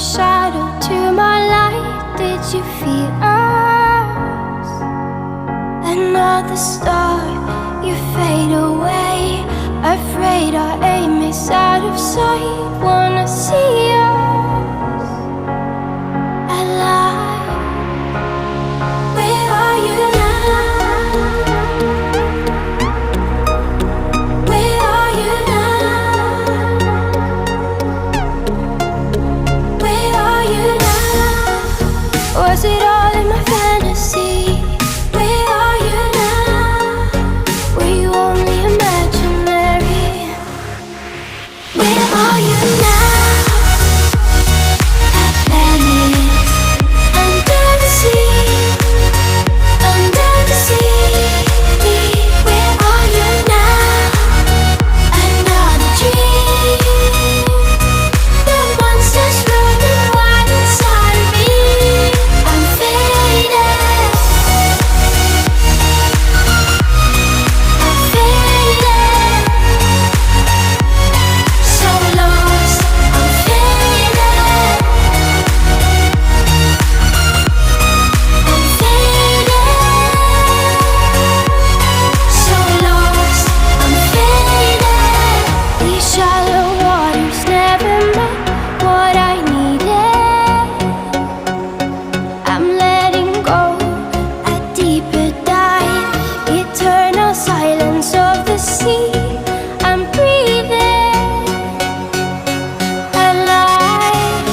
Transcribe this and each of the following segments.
shadow to my light. Did you feel us? Another star, you fade away. Afraid our aim is out of sight. Wanna see us alive. Where are you now? Where are you now? Where are you now? Was it all in my fantasy? Where are you now? Were you only imaginary? Where are you now? Atlantis, under the sea, under the sea. Where are you now? Another dream. The monsters running wild inside of me. I'm faded. I'm faded. So lost. I'm faded. I'm faded. So lost. I'm faded. These shallow waters never met what I needed. I'm letting go a deeper dive. Eternal silence of the sea. I'm breathing alive.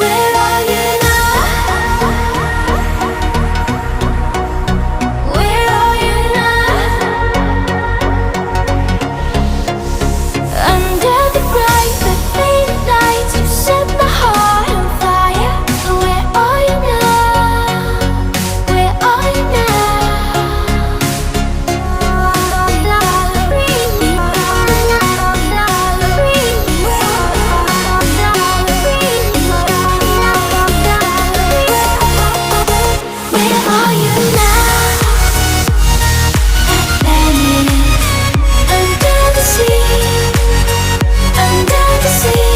Where are you now? Where are you now? Under the bright but faded lights, you set my heart on fire. Where are you now? Where are you Where are you now? Atlantis, under the sea, under the sea.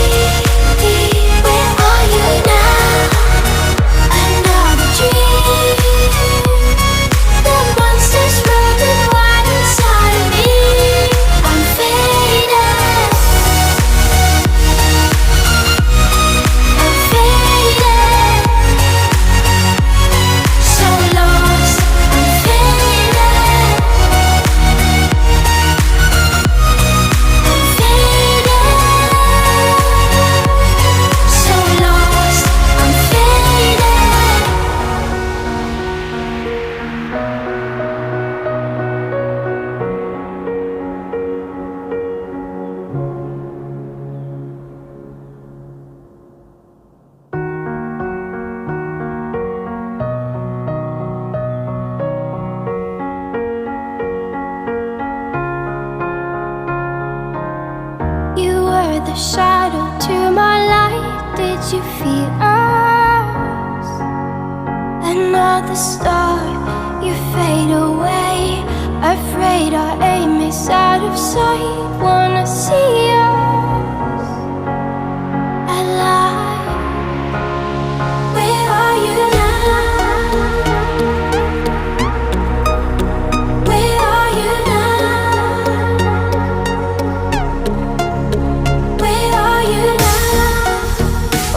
Where are you now? Another dream. The monsters running wild inside of me. I'm faded. I'm faded. So lost. I'm faded. I'm faded. So lost. I'm faded. You were the shadow to my light. Did you feel us? Another star, you fade away. Afraid our aim is out of sight. Wanna see us alive. Where are you now? Where are you now? Where are you now?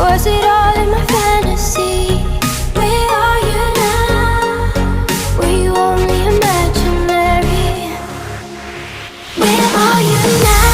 Was it all in my fantasy? Where are you now? Were you only imaginary? Where are you now?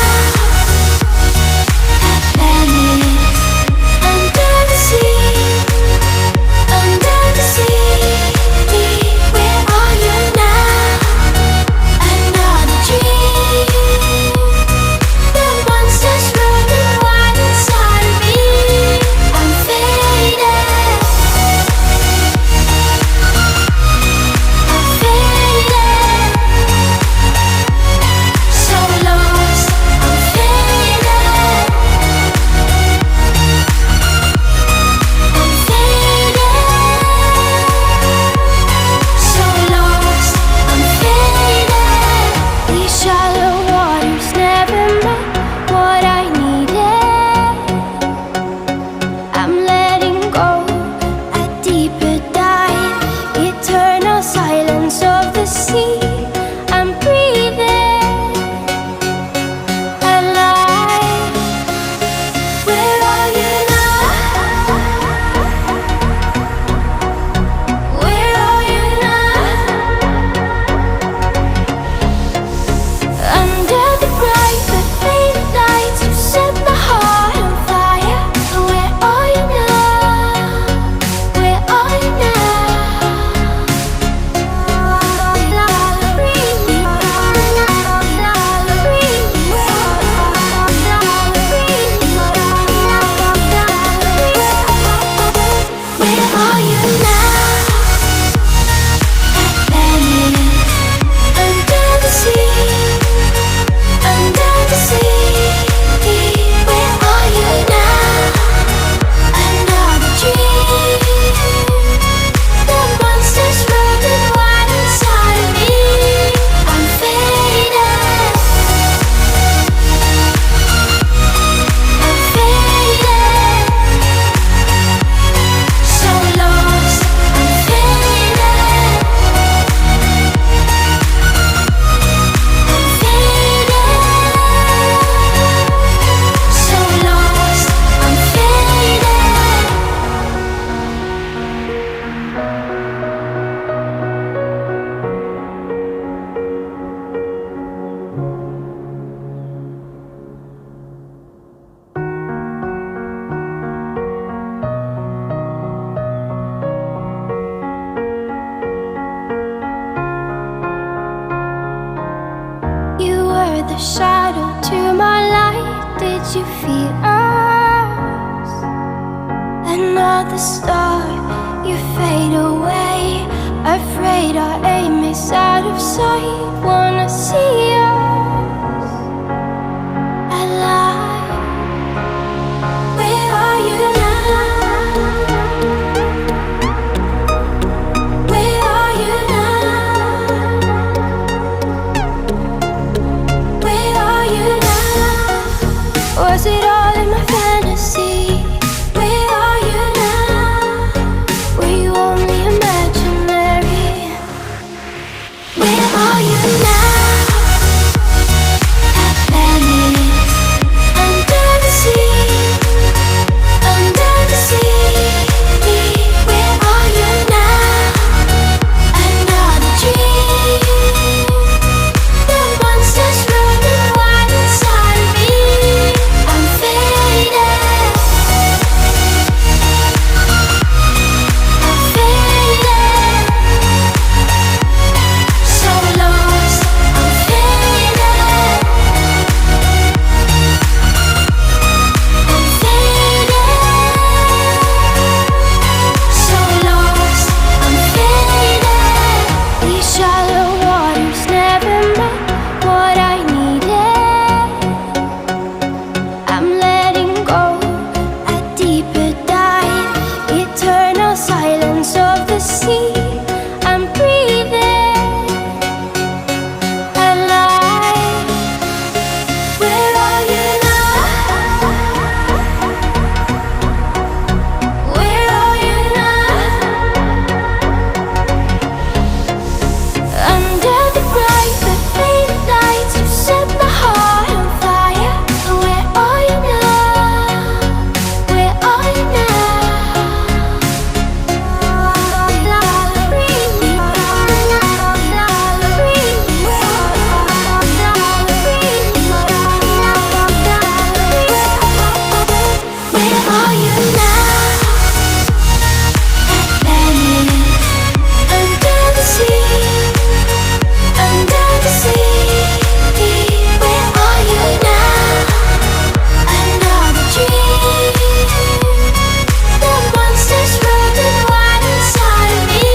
the shadow to my light. Did you feel us? Another star, you fade away. Afraid our aim is out of sight. Wanna see us alive. Where are you now? Where are you now? Where are you now? Was it all in my fantasy? Where are you now? Were you only imaginary? Where are you now? At Venice, under the sea, under the sea. Where are you now? Another dream. The monsters running wild inside of me. I'm faded. I'm faded. So lost. I'm faded. I'm faded. So lost. I'm faded. These shallow waters never met what I needed. I'm letting go a deeper dive. Eternal silence of the sea. I'm breathing alive. Where are you now? Where are you now? Under the bright but faded lights, you set my heart on fire. Where are you now? Where are you now? Where are you now? At Venice, under the sea, under the sea. Where are you now? Another dream. The monsters running wild inside of me.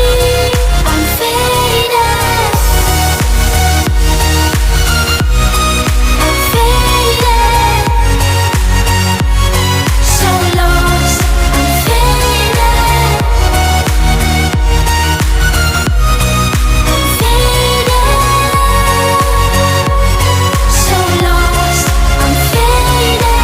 I'm faded. I'm faded. So lost. I'm faded. I'm faded. So lost. I'm faded.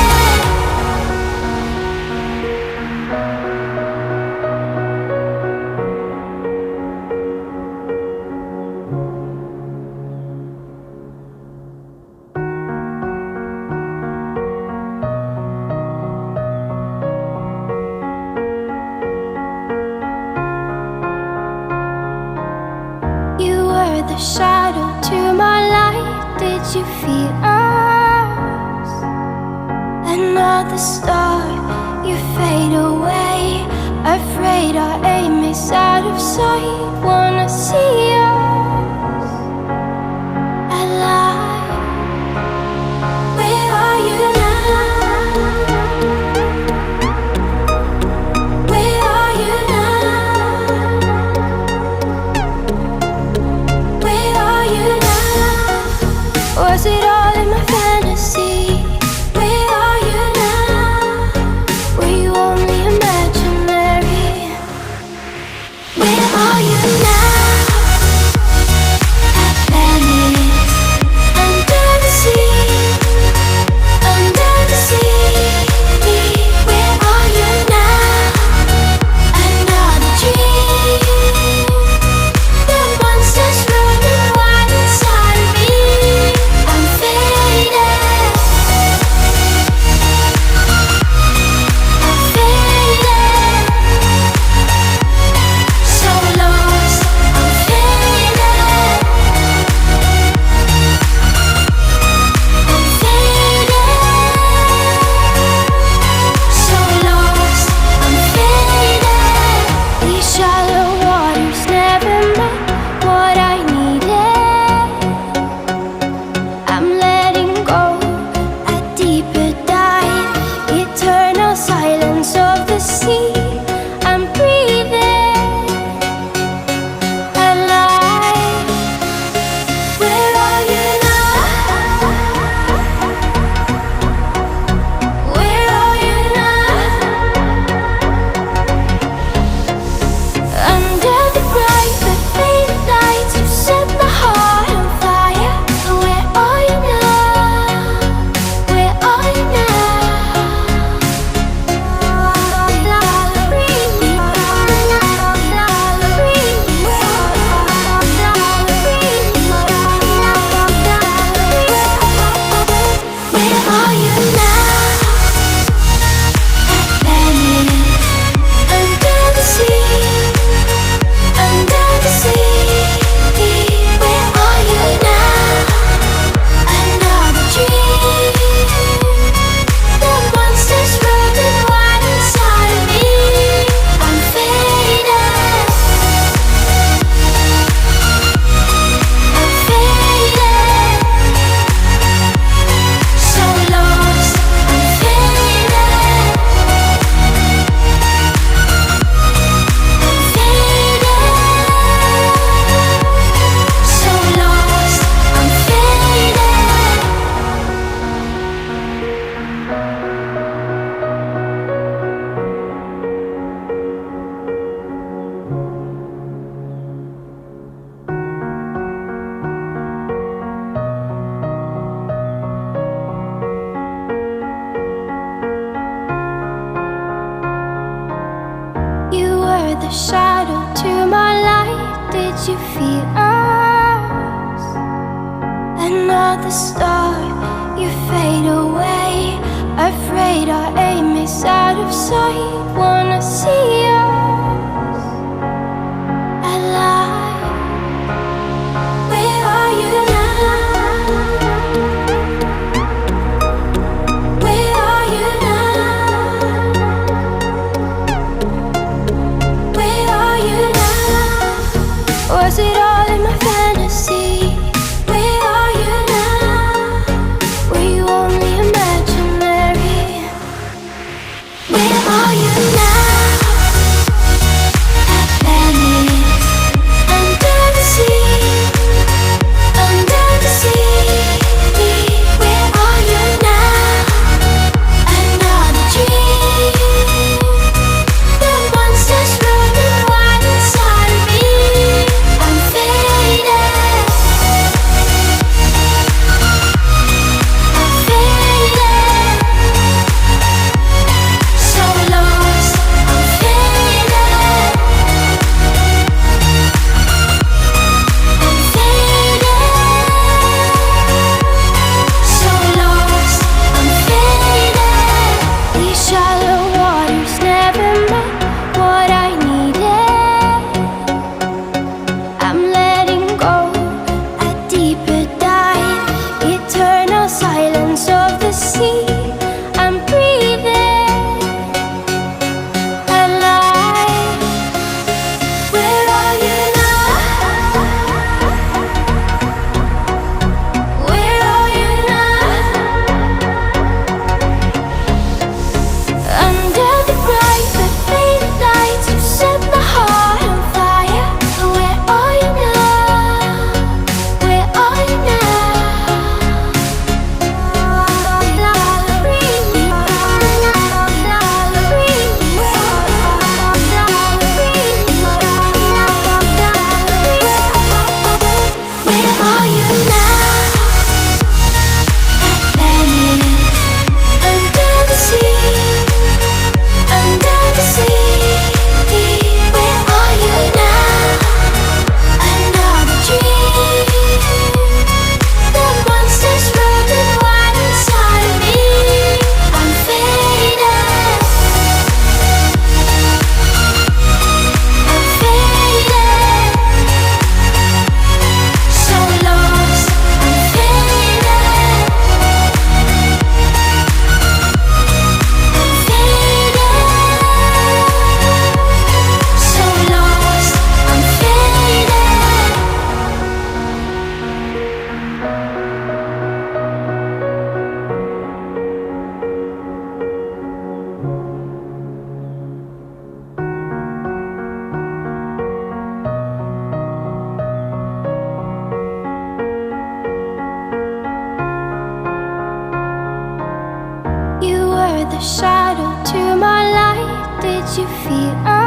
You were the shadow to my light. Did you feel us? Another star, you fade away. Afraid our aim is out of sight. Wanna see us alive. Where are you now? Where are you now? Where are you now? Was it all in my fantasy? Where are you now? Were you only imaginary? Where are you now? the shadow to my light. Did you feel us? Another star, you fade away. Afraid our aim is out of sight. Wanna see us alive. Where are you now? Where are you now? Where are you now? Was it all in my fantasy? Where are you now? Were you only imaginary? Where are you now? Atlantis, under the sea, under the sea. Where are you now? Another dream. The monsters running wild inside of me. I'm faded. I'm faded. So lost. I'm faded. I'm faded. So lost. I'm faded. These shallow waters never met what I needed. I'm letting go a deeper dive. Eternal silence of the sea. I'm breathing alive. Where are you now? Where are you now? Under the bright but faded lights, you set my heart on fire. Where are you now? Where are you now? Where are you now? Atlantis, under the sea, under the sea. Where are you now? Another dream. The monsters running wild inside of me. I'm faded. I'm faded. So lost. I'm faded. I'm faded. So lost. I'm faded. You were the shadow to my light. Did you feel us?